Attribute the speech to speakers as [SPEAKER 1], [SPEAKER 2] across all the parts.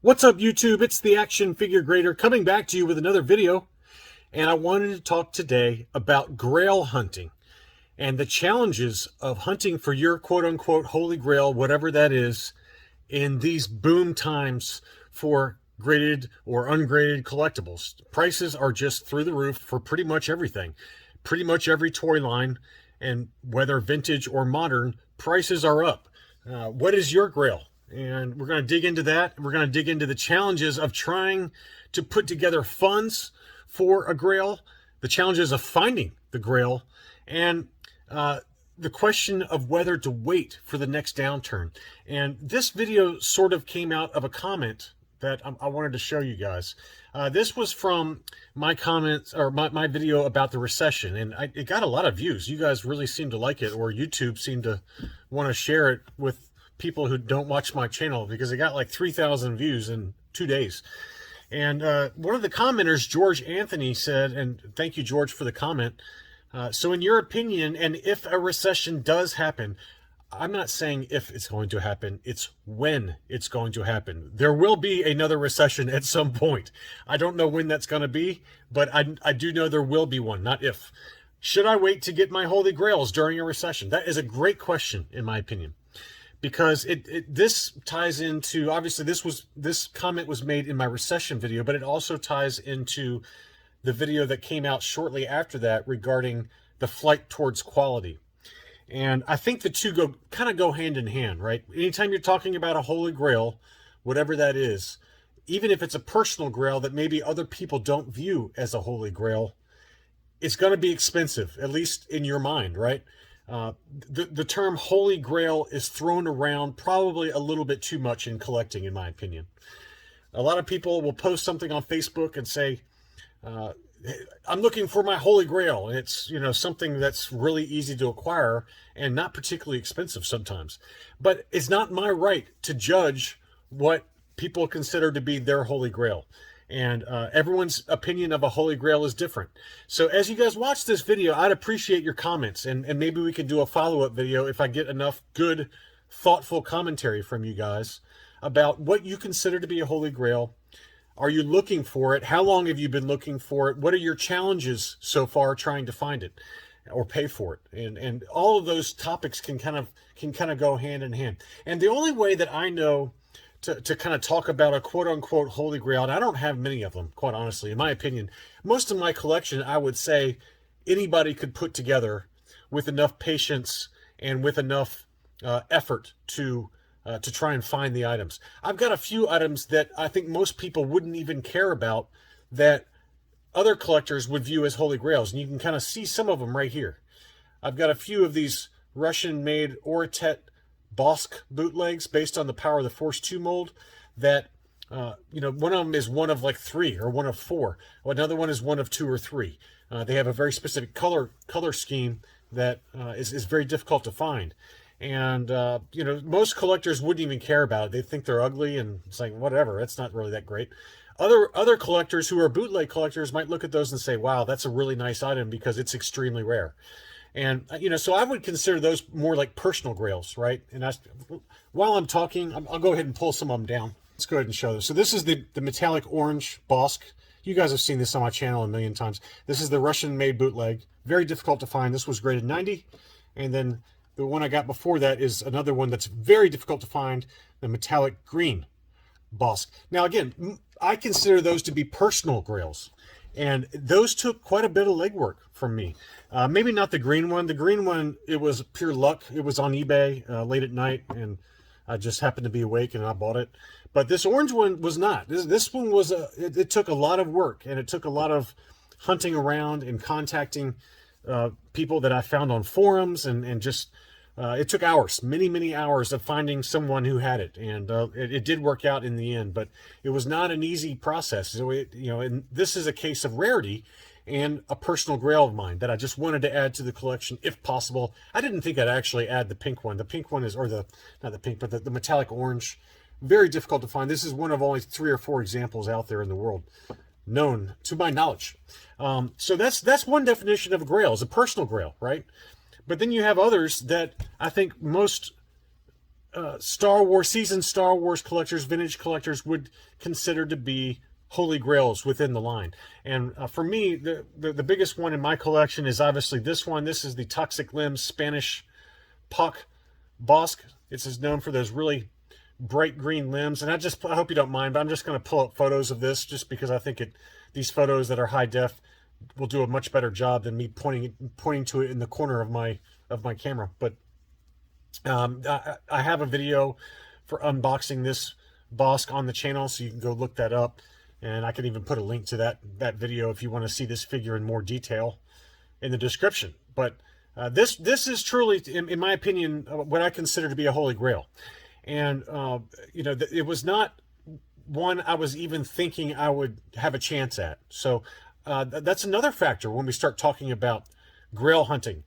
[SPEAKER 1] What's up, YouTube? It's the Action Figure Grader coming back to you with another video. And I wanted to talk today about Grail hunting and the challenges of hunting for your quote-unquote holy grail, whatever that is, in these boom times for graded or ungraded collectibles. Prices are just through the roof for pretty much everything. Pretty much every toy line, and whether vintage or modern, prices are up. What is your grail? And we're going to dig into that. We're going to dig into the challenges of trying to put together funds for a grail, the challenges of finding the grail, and the question of whether to wait for the next downturn. And this video sort of came out of a comment that I wanted to show you guys. This was from my comments, or my video about the recession, and it got a lot of views. You guys really seem to like it, or YouTube seemed to want to share it with people who don't watch my channel, because it got like 3,000 views in 2 days. And one of the commenters, George Anthony, said, and thank you, George, for the comment, so in your opinion, and if a recession does happen, I'm not saying if it's going to happen, it's when it's going to happen. There will be another recession at some point. I don't know when that's going to be, but I do know there will be one, not if. Should I wait to get my holy grails during a recession? That is a great question, in my opinion, because this ties into, obviously this comment was made in my recession video, but it also ties into the video that came out shortly after that regarding the flight towards quality. And I think the two kind of go hand in hand, right? Anytime you're talking about a holy grail, whatever that is, even if it's a personal grail that maybe other people don't view as a holy grail, it's going to be expensive, at least in your mind, right? The term holy grail is thrown around probably a little bit too much in collecting, in my opinion. A lot of people will post something on Facebook and say, I'm looking for my holy grail, and it's, you know, something that's really easy to acquire and not particularly expensive sometimes. But it's not my right to judge what people consider to be their holy grail. And everyone's opinion of a holy grail is different. So as you guys watch this video, I'd appreciate your comments, and maybe we can do a follow-up video if I get enough good, thoughtful commentary from you guys about what you consider to be a holy grail. Are you looking for it? How long have you been looking for it? What are your challenges so far trying to find it or pay for it? And all of those topics can kind of go hand in hand. And the only way that I know to kind of talk about a quote-unquote holy grail, and I don't have many of them, quite honestly, in my opinion. Most of my collection, I would say, anybody could put together with enough patience and with enough effort to try and find the items. I've got a few items that I think most people wouldn't even care about that other collectors would view as holy grails, and you can kind of see some of them right here. I've got a few of these Russian-made Oratet Bossk bootlegs based on the Power of the Force 2 mold that, you know, one of them is one of like 3 or one of 4. Another one is one of 2 or 3. They have a very specific color scheme that is very difficult to find. And, you know, most collectors wouldn't even care about it. They think they're ugly, and it's like, whatever, it's not really that great. Other collectors who are bootleg collectors might look at those and say, wow, that's a really nice item because it's extremely rare. And, you know, so I would consider those more like personal grails, right? And while I'm talking, I'll go ahead and pull some of them down. Let's go ahead and show this. So this is the metallic orange Bossk. You guys have seen this on my channel a million times. This is the Russian-made bootleg. Very difficult to find. This was graded 90. And then the one I got before that is another one that's very difficult to find, the metallic green Bossk. Now, again, I consider those to be personal grails. And those took quite a bit of legwork from me. Maybe not the green one. The green one, it was pure luck. It was on eBay late at night, and I just happened to be awake and I bought it. But this orange one was not. This one was, it took a lot of work, and it took a lot of hunting around and contacting people that I found on forums, and just, it took hours, many hours of finding someone who had it, and it did work out in the end, but it was not an easy process. So you know, and this is a case of rarity and a personal grail of mine that I just wanted to add to the collection if possible. I didn't think I'd actually add the pink one. The pink one is, or not the pink, but the metallic orange, very difficult to find. This is one of only 3 or 4 examples out there in the world, known to my knowledge. So that's one definition of a grail, is a personal grail, right? But then you have others that I think most Star Wars, seasoned Star Wars collectors, vintage collectors would consider to be holy grails within the line. And for me, the biggest one in my collection is obviously this one. This is the Toxic Limbs Spanish puck Bossk. It's known for those really bright green limbs. And I hope you don't mind, but I'm just going to pull up photos of this just because I think these photos that are high def will do a much better job than me pointing to it in the corner of my camera. But I have a video for unboxing this Bossk on the channel, so you can go look that up. And I can even put a link to that video if you want to see this figure in more detail in the description. But this is truly, in my opinion, what I consider to be a holy grail. And, you know, it was not one I was even thinking I would have a chance at. So that's another factor when we start talking about grail hunting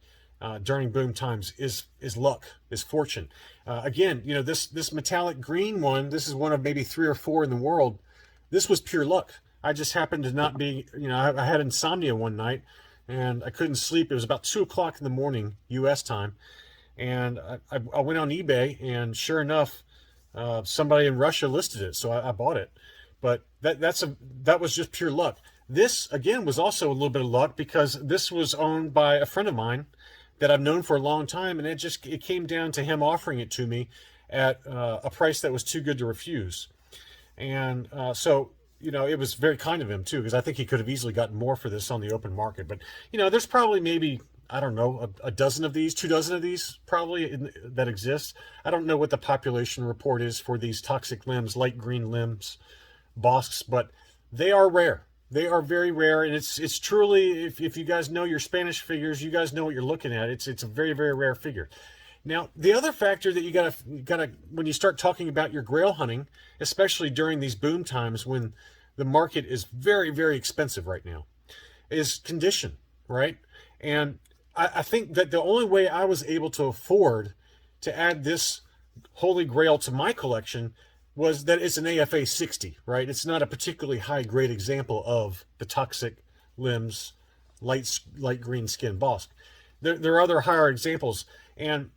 [SPEAKER 1] during boom times is luck, is fortune. Again, you know, this metallic green one, this is one of maybe 3 or 4 in the world. This was pure luck. I just happened to not be, you know, I had insomnia one night and I couldn't sleep. It was about 2 o'clock in the morning, U.S. time. And I went on eBay, and sure enough, somebody in Russia listed it. So I bought it. But that was just pure luck. This, again, was also a little bit of luck because this was owned by a friend of mine that I've known for a long time. And it came down to him offering it to me at a price that was too good to refuse. And so, you know, it was very kind of him, too, because I think he could have easily gotten more for this on the open market. But, you know, there's probably maybe, I don't know, a dozen of these, 2 dozen of these probably that exist. I don't know what the population report is for these Toxic Limbs, light green limbs, Bosks, but they are rare. They are very rare, and it's truly, if you guys know your Spanish figures, you guys know what you're looking at. It's a very, very rare figure. Now, the other factor that you gotta when you start talking about your grail hunting, especially during these boom times when the market is very, very expensive right now, is condition, right? And I think that the only way I was able to afford to add this holy grail to my collection was that it's an AFA 60, right? It's not a particularly high grade example of the Toxic Limbs light green skin Bossk. There are other higher examples, and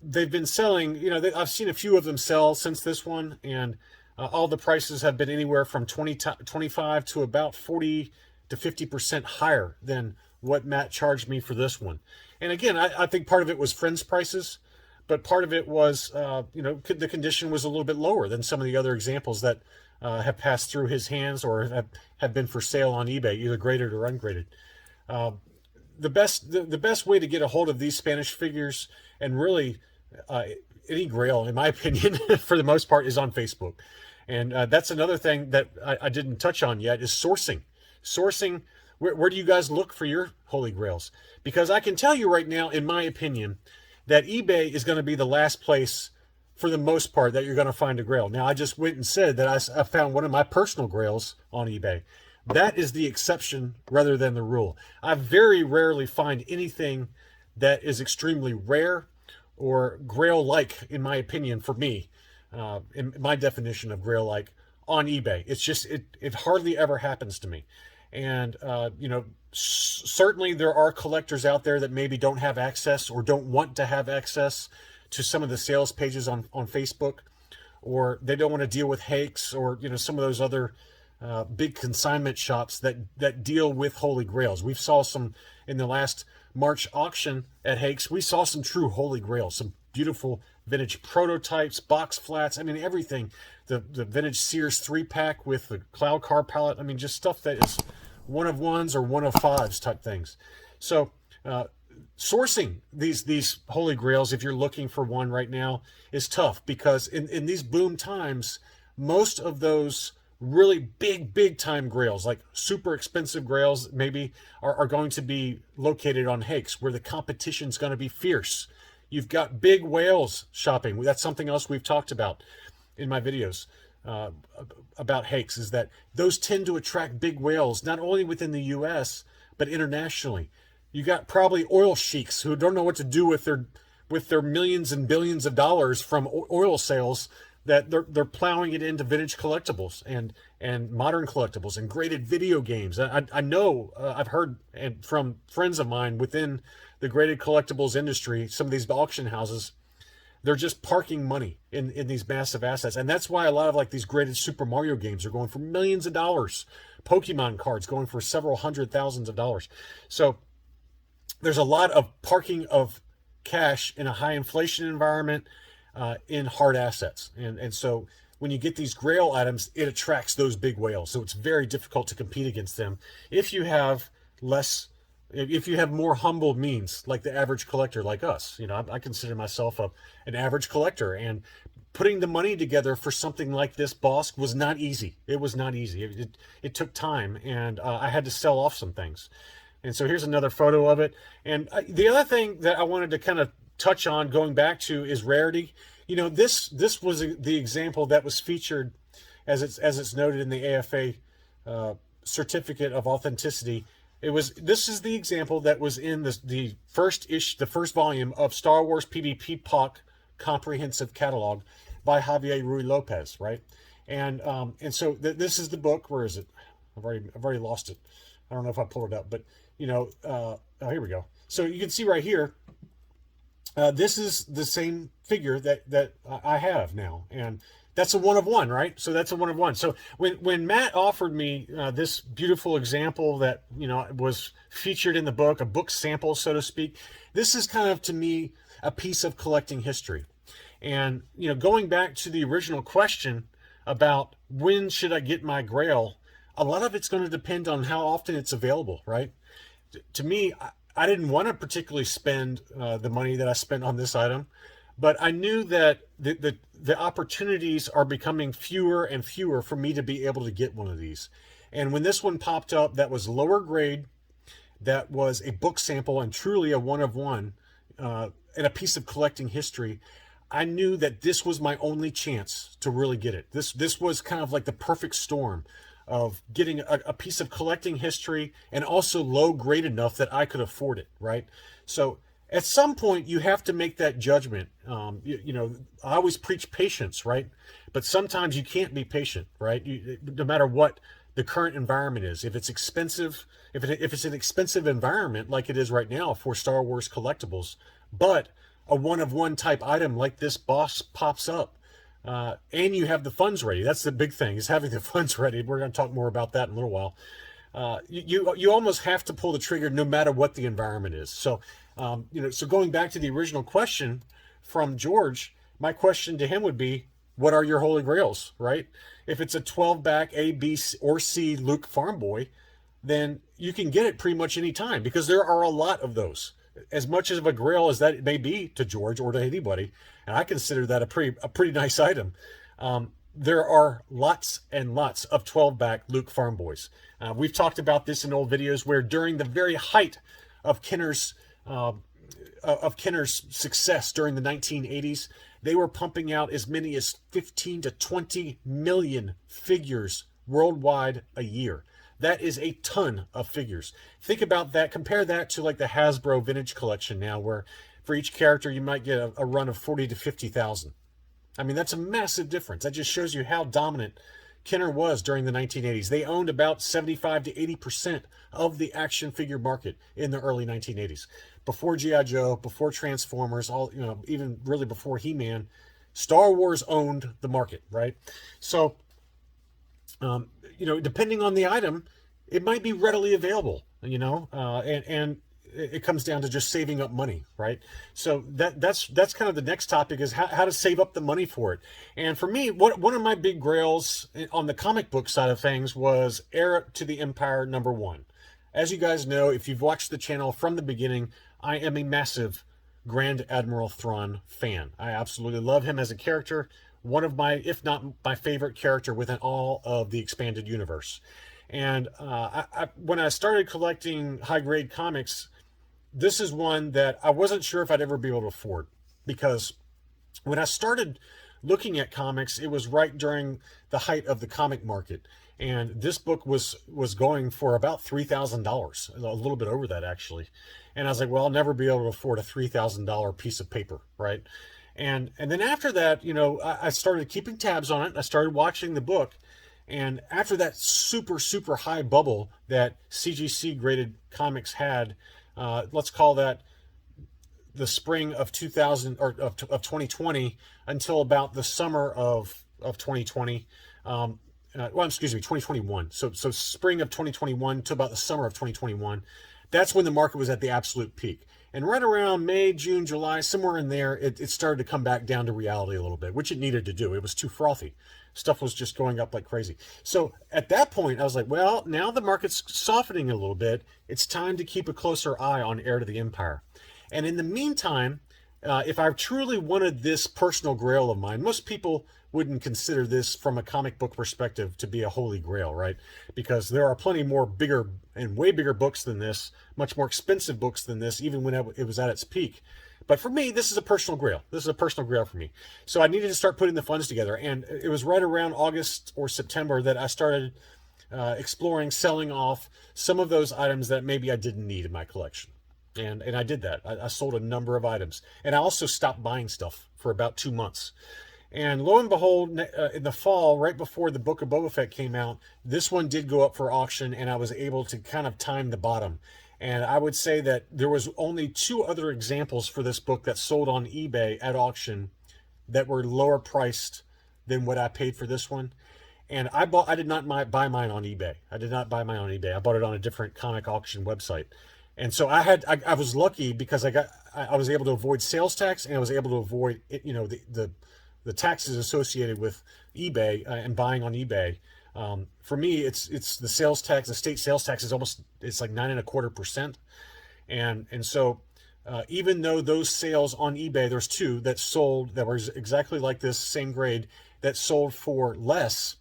[SPEAKER 1] they've been selling, you know, I've seen a few of them sell since this one, and all the prices have been anywhere from 25 to about 40 to 50% higher than what Matt charged me for this one. And again, I think part of it was friends' prices, but part of it was, you know, the condition was a little bit lower than some of the other examples that have passed through his hands or have been for sale on eBay, either graded or ungraded. The best way to get a hold of these Spanish figures, and really any grail, in my opinion, for the most part, is on Facebook. And that's another thing that I didn't touch on yet, is sourcing. Sourcing, where do you guys look for your holy grails? Because I can tell you right now, in my opinion, that eBay is going to be the last place, for the most part, that you're going to find a grail. Now, I just went and said that I found one of my personal grails on eBay. That is the exception rather than the rule. I very rarely find anything that is extremely rare or grail-like, in my opinion, for me, in my definition of grail-like, on eBay. It's just, it hardly ever happens to me. And, you know, certainly there are collectors out there that maybe don't have access or don't want to have access to some of the sales pages on Facebook, or they don't want to deal with Hakes or, you know, some of those other big consignment shops that deal with holy grails. We saw some in the last March auction at Hakes. We saw some true holy grails, some beautiful vintage prototypes, box flats. I mean, everything. The vintage Sears 3-pack with the cloud car palette. I mean, just stuff that is one of ones or one of fives type things. So sourcing these holy grails, if you're looking for one right now, is tough, because in these boom times, most of those really big time grails, like super expensive grails, maybe are going to be located on Hakes, where the competition's going to be fierce. You've got big whales shopping. That's something else we've talked about in my videos about Hakes, is that those tend to attract big whales, not only within the U.S., but internationally. You got probably oil sheiks who don't know what to do with their millions and billions of dollars from oil sales, that they're plowing it into vintage collectibles and modern collectibles and graded video games. I know, I've heard from friends of mine within the graded collectibles industry, some of these auction houses, They're just parking money in these massive assets. And that's why a lot of like these graded Super Mario games are going for millions of dollars. Pokemon cards going for several hundred thousands of dollars. So there's a lot of parking of cash in a high inflation environment in hard assets. And so when you get these Grail items, it attracts those big whales. So it's very difficult to compete against them if you have more humble means, like the average collector like us. I consider myself an average collector, and putting the money together for something like this Bossk was not easy. It was not easy. It took time, and I had to sell off some things. And so here's another photo of it. And the other thing that I wanted to kind of touch on, going back to, is rarity. This was the example that was featured, as it's noted in the AFA certificate of authenticity. This is the example that was in the first volume of Star Wars PvP POC Comprehensive Catalog by Javier Ruy Lopez, right? And so this is the book. Where is it? I've already lost it. I don't know if I pulled it up, but here we go. So you can see right here, this is the same figure that I have now, and that's a 1 of 1, right? So that's a 1 of 1. So when Matt offered me this beautiful example that was featured in the book, a book sample, so to speak, this is kind of, to me, a piece of collecting history. And going back to the original question about when should I get my Grail, a lot of it's going to depend on how often it's available, right? To me, I didn't want to particularly spend the money that I spent on this item, but I knew that the opportunities are becoming fewer and fewer for me to be able to get one of these. And when this one popped up, that was lower grade, that was a book sample and truly a 1 of 1, and a piece of collecting history, I knew that this was my only chance to really get it. This was kind of like the perfect storm of getting a piece of collecting history and also low grade enough that I could afford it, right? So at some point you have to make that judgment. I always preach patience, right? But sometimes you can't be patient, right? No matter what the current environment is. If it's expensive, if it's an expensive environment like it is right now for Star Wars collectibles, but a 1 of 1 type item like this Bossk pops up, and you have the funds ready. That's the big thing, is having the funds ready. We're going to talk more about that in a little while. You almost have to pull the trigger no matter what the environment is. So, so going back to the original question from George, my question to him would be, what are your holy grails, right? If it's a 12-back A, B, or C Luke Farm Boy, then you can get it pretty much any time, because there are a lot of those. As much of a grail as that it may be to George or to anybody, and I consider that a pretty nice item, there are lots and lots of 12-back Luke Farm Boys. We've talked about this in old videos, where during the very height of Kenner's success during the 1980s, they were pumping out as many as 15 to 20 million figures worldwide a year. That is a ton of figures. Think about that. Compare that to like the Hasbro Vintage Collection now, where for each character you might get a run of 40 to 50,000. I mean, that's a massive difference. That just shows you how dominant Kenner was during the 1980s. They owned about 75 to 80% of the action figure market in the early 1980s. Before G.I. Joe, before Transformers, even really before He-Man, Star Wars owned the market, right? So, depending on the item, it might be readily available, and it comes down to just saving up money, right? So that's kind of the next topic, is how to save up the money for it. And for me, one of my big grails on the comic book side of things was Heir to the Empire #1. As you guys know, if you've watched the channel from the beginning, I am a massive Grand Admiral Thrawn fan. I absolutely love him as a character. One of my, if not my favorite character within all of the expanded universe. And when I started collecting high-grade comics, this is one that I wasn't sure if I'd ever be able to afford, because when I started looking at comics, it was right during the height of the comic market. And this book was going for about $3,000, a little bit over that actually. And I was like, well, I'll never be able to afford a $3,000 piece of paper, right? And then after that, I started keeping tabs on it. I started watching the book. And after that super, super high bubble that CGC graded comics had, let's call that the spring of 2020 until about the summer of 2020. Well, excuse me, 2021. So spring of 2021 to about the summer of 2021. That's when the market was at the absolute peak. And right around May, June, July, somewhere in there, it started to come back down to reality a little bit, which it needed to do. It was too frothy. Stuff was just going up like crazy. So at that point, I was like, well, now the market's softening a little bit. It's time to keep a closer eye on Heir to the Empire. And in the meantime, if I truly wanted this personal grail of mine, most people wouldn't consider this from a comic book perspective to be a holy grail, right? Because there are plenty more bigger and way bigger books than this, much more expensive books than this, even when it was at its peak. But for me, this is a personal grail. This is a personal grail for me. So I needed to start putting the funds together. And it was right around August or September that I started exploring selling off some of those items that maybe I didn't need in my collection. And I did that. I sold a number of items. And I also stopped buying stuff for about 2 months. And lo and behold, in the fall, right before the Book of Boba Fett came out, this one did go up for auction, and I was able to kind of time the bottom. And I would say that there was only 2 other examples for this book that sold on eBay at auction that were lower priced than what I paid for this one. And I did not buy mine on eBay. I did not buy mine on eBay. I bought it on a different comic auction website. And so I was lucky because I was able to avoid sales tax, and I was able to avoid the taxes associated with eBay and buying on eBay. For me, it's the sales tax. The state sales tax is it's like 9.25%, and so even though those sales on eBay, there's 2 that sold that were exactly like this, same grade, that sold for less.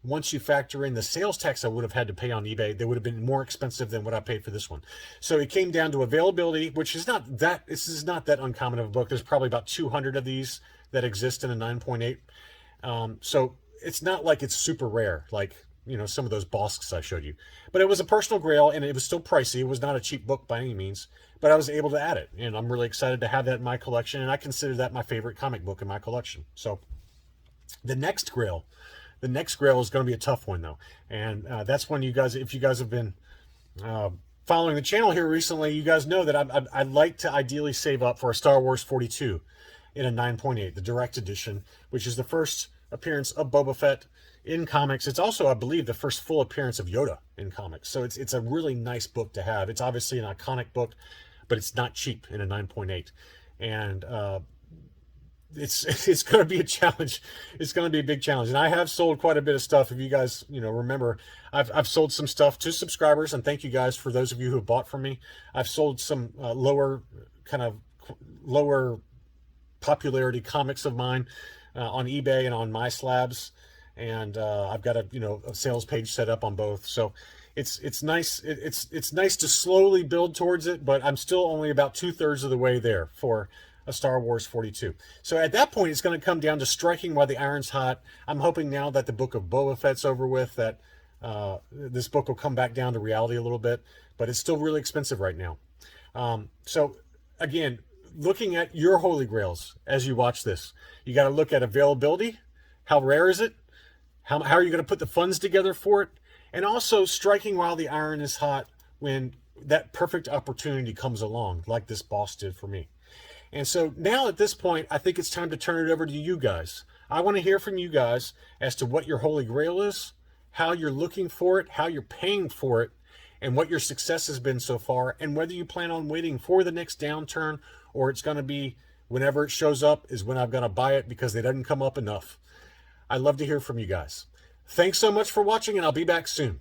[SPEAKER 1] Once you factor in the sales tax I would have had to pay on eBay, they would have been more expensive than what I paid for this one. So it came down to availability, which is not that, this is not that uncommon of a book. There's probably about 200 of these that exist in a 9.8. So it's not like it's super rare, like, some of those Bosks I showed you. But it was a personal grail, and it was still pricey. It was not a cheap book by any means, but I was able to add it. And I'm really excited to have that in my collection, and I consider that my favorite comic book in my collection. So the next grail is going to be a tough one, though. And that's when if you guys have been following the channel here recently, you guys know that I'd like to ideally save up for a Star Wars 42 in a 9.8, the direct edition, which is the first appearance of Boba Fett in comics. It's also, I believe, the first full appearance of Yoda in comics. So it's a really nice book to have. It's obviously an iconic book, but it's not cheap in a 9.8. And it's going to be a challenge. It's going to be a big challenge. And I have sold quite a bit of stuff. If you guys, remember, I've sold some stuff to subscribers, and thank you guys for those of you who have bought from me. I've sold some lower popularity comics of mine on eBay and on My Slabs. And I've got a sales page set up on both. So it's nice. It's nice to slowly build towards it, but I'm still only about 2/3 of the way there for a Star Wars 42. So at that point, it's going to come down to striking while the iron's hot. I'm hoping now that the Book of Boba Fett's over with, that this book will come back down to reality a little bit, but it's still really expensive right now. So again, looking at your holy grails as you watch this, you got to look at availability. How rare is it? How are you going to put the funds together for it? And also striking while the iron is hot when that perfect opportunity comes along, like this Bossk did for me. And so now at this point, I think it's time to turn it over to you guys. I want to hear from you guys as to what your holy grail is, how you're looking for it, how you're paying for it, and what your success has been so far, and whether you plan on waiting for the next downturn, or it's going to be whenever it shows up is when I'm going to buy it because it doesn't come up enough. I'd love to hear from you guys. Thanks so much for watching, and I'll be back soon.